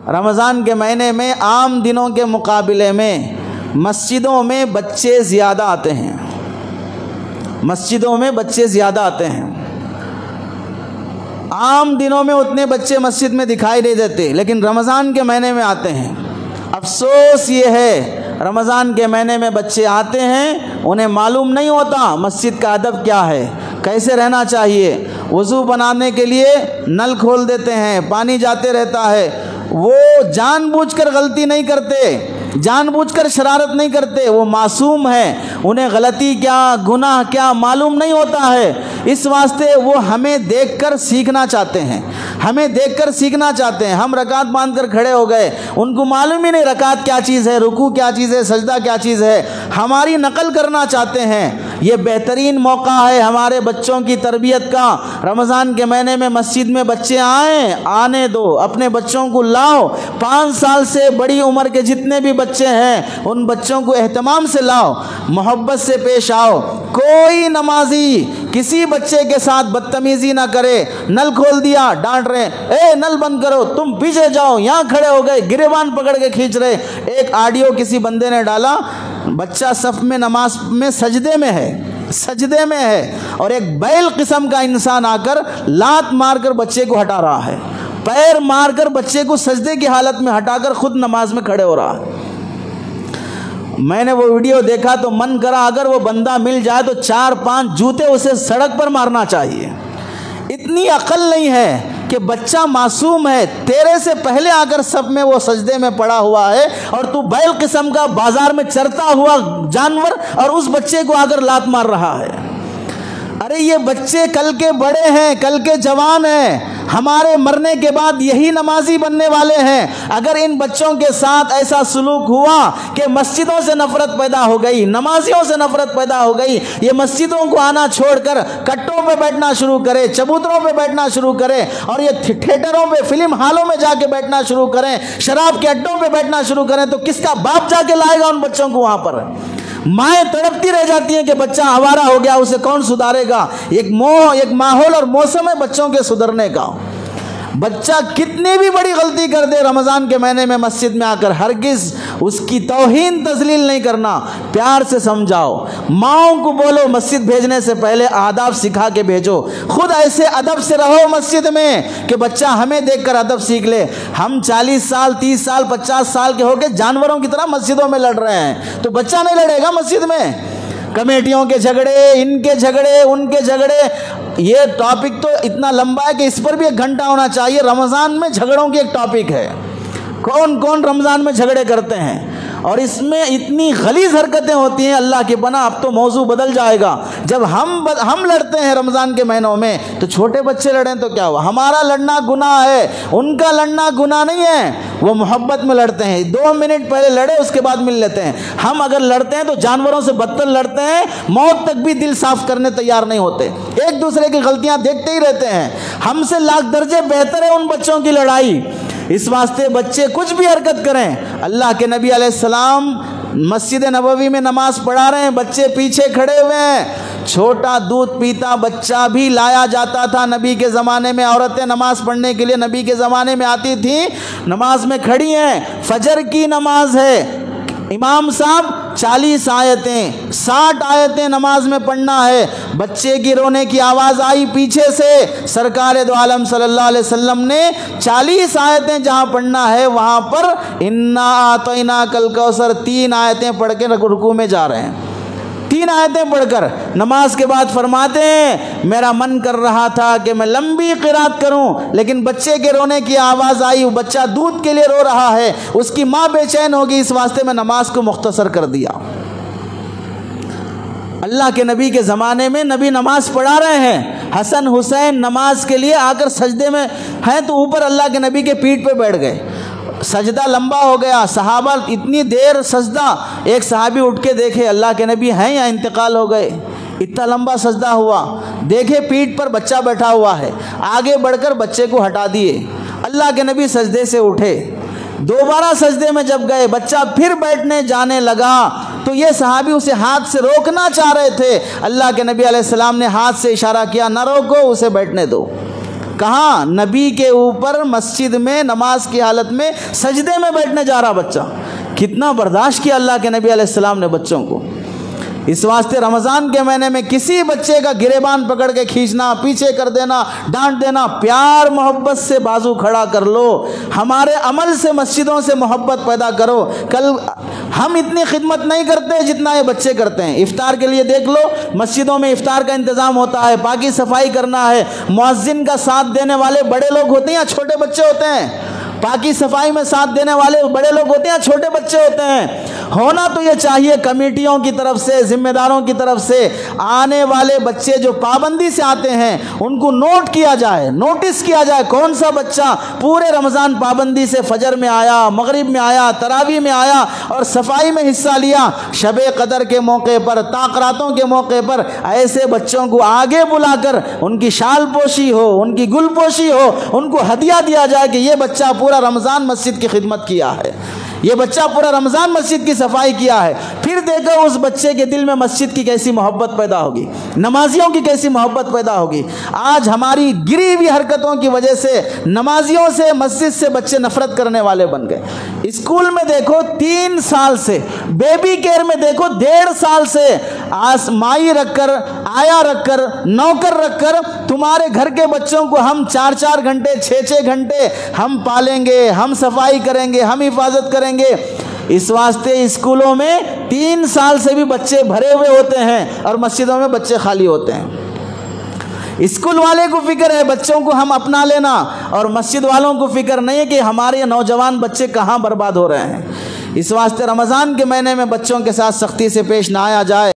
रमज़ान के महीने में आम दिनों के मुकाबले में मस्जिदों में बच्चे ज़्यादा आते हैं, मस्जिदों में बच्चे ज़्यादा आते हैं। आम दिनों में उतने बच्चे मस्जिद में दिखाई नहीं देते, लेकिन रमज़ान के महीने में आते हैं। अफसोस ये है, रमज़ान के महीने में बच्चे आते हैं, उन्हें मालूम नहीं होता मस्जिद का अदब क्या है, कैसे रहना चाहिए। वज़ू बनाने के लिए नल खोल देते हैं, पानी जाते रहता है। वो जानबूझकर गलती नहीं करते, जानबूझकर शरारत नहीं करते, वो मासूम है, उन्हें गलती क्या गुनाह क्या मालूम नहीं होता है। इस वास्ते वो हमें देखकर सीखना चाहते हैं, हमें देखकर सीखना चाहते हैं। हम रकात बांधकर खड़े हो गए, उनको मालूम ही नहीं रकात क्या चीज़ है, रुकू क्या चीज़ है, सजदा क्या चीज़ है, हमारी नकल करना चाहते हैं। ये बेहतरीन मौका है हमारे बच्चों की तरबियत का। रमज़ान के महीने में मस्जिद में बच्चे आएँ, आने दो, अपने बच्चों को लाओ। 5 साल से बड़ी उम्र के जितने भी बच्चे हैं उन बच्चों को एहतमाम से लाओ, मोहब्बत से पेश आओ। कोई नमाजी किसी बच्चे के साथ बदतमीजी ना करे। नल खोल दिया, डांट रहे, ए नल बंद करो, तुम पीछे जाओ, यहाँ खड़े हो गए, गिरेबान पकड़ के खींच रहे। एक ऑडियो किसी बंदे ने डाला, बच्चा सफ में नमाज में सजदे में है, सजदे में है, और एक बैल किस्म का इंसान आकर लात मारकर बच्चे को हटा रहा है, पैर मारकर बच्चे को सजदे की हालत में हटाकर खुद नमाज में खड़े हो रहा है। मैंने वो वीडियो देखा तो मन करा अगर वो बंदा मिल जाए तो 4-5 जूते उसे सड़क पर मारना चाहिए। इतनी अकल नहीं है कि बच्चा मासूम है, तेरे से पहले आकर सब में वो सजदे में पड़ा हुआ है और तू बैल किस्म का बाजार में चरता हुआ जानवर और उस बच्चे को आकर लात मार रहा है। अरे ये बच्चे कल के बड़े हैं, कल के जवान हैं, हमारे मरने के बाद यही नमाजी बनने वाले हैं। अगर इन बच्चों के साथ ऐसा सलूक हुआ कि मस्जिदों से नफरत पैदा हो गई, नमाजियों से नफरत पैदा हो गई, ये मस्जिदों को आना छोड़कर कट्टों पे बैठना शुरू करे, चबूतरों पे बैठना शुरू करें, और ये थिएटरों पे, फिल्म हॉलों में जाके बैठना शुरू करें, शराब के अड्डों पे बैठना शुरू करें, तो किसका बाप जाके लाएगा उन बच्चों को वहां पर? माएँ तड़पती रह जाती हैं कि बच्चा आवारा हो गया, उसे कौन सुधारेगा। एक माहौल और मौसम है बच्चों के सुधरने का। बच्चा कितनी भी बड़ी गलती कर दे रमज़ान के महीने में मस्जिद में आकर, हरगिज़ उसकी तौहीन तजलील नहीं करना, प्यार से समझाओ। माओं को बोलो मस्जिद भेजने से पहले आदाब सिखा के भेजो, खुद ऐसे अदब से रहो मस्जिद में कि बच्चा हमें देखकर अदब सीख ले। हम 40 साल 30 साल 50 साल के होकर जानवरों की तरह मस्जिदों में लड़ रहे हैं, तो बच्चा नहीं लड़ेगा मस्जिद में। कमेटियों के झगड़े, इनके झगड़े, उनके झगड़े, ये टॉपिक तो इतना लंबा है कि इस पर भी 1 घंटा होना चाहिए। रमज़ान में झगड़ों की एक टॉपिक है, कौन कौन रमज़ान में झगड़े करते हैं, और इसमें इतनी गलीज़ हरकतें होती हैं, अल्लाह की पनाह। अब तो मौजू बदल जाएगा। जब हम लड़ते हैं रमज़ान के महीनों में तो छोटे बच्चे लड़ें तो क्या हुआ? हमारा लड़ना गुनाह है, उनका लड़ना गुनाह नहीं है। वो मोहब्बत में लड़ते हैं, 2 मिनट पहले लड़े उसके बाद मिल लेते हैं। हम अगर लड़ते हैं तो जानवरों से बदतर लड़ते हैं, मौत तक भी दिल साफ करने तैयार नहीं होते, एक दूसरे की गलतियां देखते ही रहते हैं। हमसे लाख दर्जे बेहतर है उन बच्चों की लड़ाई। इस वास्ते बच्चे कुछ भी हरकत करें, अल्लाह के नबी अलैहिस्सलाम मस्जिद नबवी में नमाज पढ़ा रहे हैं, बच्चे पीछे खड़े हुए हैं। छोटा दूध पीता बच्चा भी लाया जाता था नबी के ज़माने में। औरतें नमाज पढ़ने के लिए नबी के ज़माने में आती थी, नमाज में खड़ी हैं, फजर की नमाज है, इमाम साहब 40 आयतें 60 आयतें नमाज में पढ़ना है। बच्चे की रोने की आवाज़ आई पीछे से, सरकार दो आलम सल्लल्लाहु अलैहि वसल्लम ने 40 आयतें जहाँ पढ़ना है वहाँ पर इन्ना आतैना कल कौसर 3 आयतें पढ़ के रुकू में जा रहे हैं। 3 आयतें पढ़कर नमाज के बाद फरमाते हैं, मेरा मन कर रहा था कि मैं लंबी क़िरात करूं, लेकिन बच्चे के रोने की आवाज़ आई, बच्चा दूध के लिए रो रहा है, उसकी माँ बेचैन होगी, इस वास्ते मैं नमाज को मुख्तसर कर दिया। अल्लाह के नबी के ज़माने में नबी नमाज पढ़ा रहे हैं, हसन हुसैन नमाज के लिए आकर सजदे में हैं तो ऊपर अल्लाह के नबी के पीठ पे बैठ गए। सजदा लंबा हो गया, सहाबा इतनी देर सजदा, एक सहाबी उठ के देखे अल्लाह के नबी हैं या इंतकाल हो गए, इतना लंबा सजदा हुआ। देखे पीठ पर बच्चा बैठा हुआ है, आगे बढ़कर बच्चे को हटा दिए। अल्लाह के नबी सजदे से उठे, दोबारा सजदे में जब गए, बच्चा फिर बैठने जाने लगा तो ये सहाबी उसे हाथ से रोकना चाह रहे थे। अल्लाह के नबी अलैहिस्सलाम ने हाथ से इशारा किया, न रोको, उसे बैठने दो। कहाँ? नबी के ऊपर मस्जिद में नमाज की हालत में सजदे में बैठने जा रहा बच्चा। कितना बर्दाश्त किया अल्लाह के नबी अलैहिस्सलाम ने बच्चों को। इस वास्ते रमज़ान के महीने में किसी बच्चे का गिरेबान पकड़ के खींचना, पीछे कर देना, डांट देना, प्यार मोहब्बत से बाजू खड़ा कर लो। हमारे अमल से मस्जिदों से मोहब्बत पैदा करो। कल हम इतनी खिदमत नहीं करते जितना ये बच्चे करते हैं। इफ्तार के लिए देख लो, मस्जिदों में इफ्तार का इंतज़ाम होता है, पाकी सफाई करना है, मुअज्जिन का साथ देने वाले बड़े लोग होते हैं या छोटे बच्चे होते हैं? पाकी सफाई में साथ देने वाले बड़े लोग होते हैं, छोटे बच्चे होते हैं? होना तो ये चाहिए कमेटियों की तरफ से, जिम्मेदारों की तरफ से, आने वाले बच्चे जो पाबंदी से आते हैं उनको नोट किया जाए, नोटिस किया जाए कौन सा बच्चा पूरे रमज़ान पाबंदी से फजर में आया, मगरिब में आया, तरावी में आया और सफाई में हिस्सा लिया। शबे कदर के मौके पर, ताक़रातों के मौके पर ऐसे बच्चों को आगे बुलाकर उनकी शाल पोशी हो, उनकी गुल पोशी हो, उनको हदिया दिया जाए कि ये बच्चा पूरा रमज़ान मस्जिद की खिदमत किया है, ये बच्चा पूरा रमज़ान मस्जिद की सफाई किया है। फिर देखो उस बच्चे के दिल में मस्जिद की कैसी मोहब्बत पैदा होगी, नमाजियों की कैसी मोहब्बत पैदा होगी। आज हमारी गिरी हुई हरकतों की वजह से नमाजियों से, मस्जिद से बच्चे नफरत करने वाले बन गए। स्कूल में देखो 3 साल से, बेबी केयर में देखो 1.5 साल से माई रखकर, आया रखकर, नौकर रखकर तुम्हारे घर के बच्चों को हम 4-4 घंटे, 6-6 घंटे हम पालेंगे, हम सफाई करेंगे, हम हिफाजत करेंगे। इस वास्ते स्कूलों में 3 साल से भी बच्चे भरे हुए होते हैं और मस्जिदों में बच्चे खाली होते हैं। स्कूल वाले को फिक्र है बच्चों को हम अपना लेना, और मस्जिद वालों को फिक्र नहीं है कि हमारे नौजवान बच्चे कहाँ बर्बाद हो रहे हैं। इस वास्ते रमज़ान के महीने में बच्चों के साथ सख्ती से पेश ना आया जाए।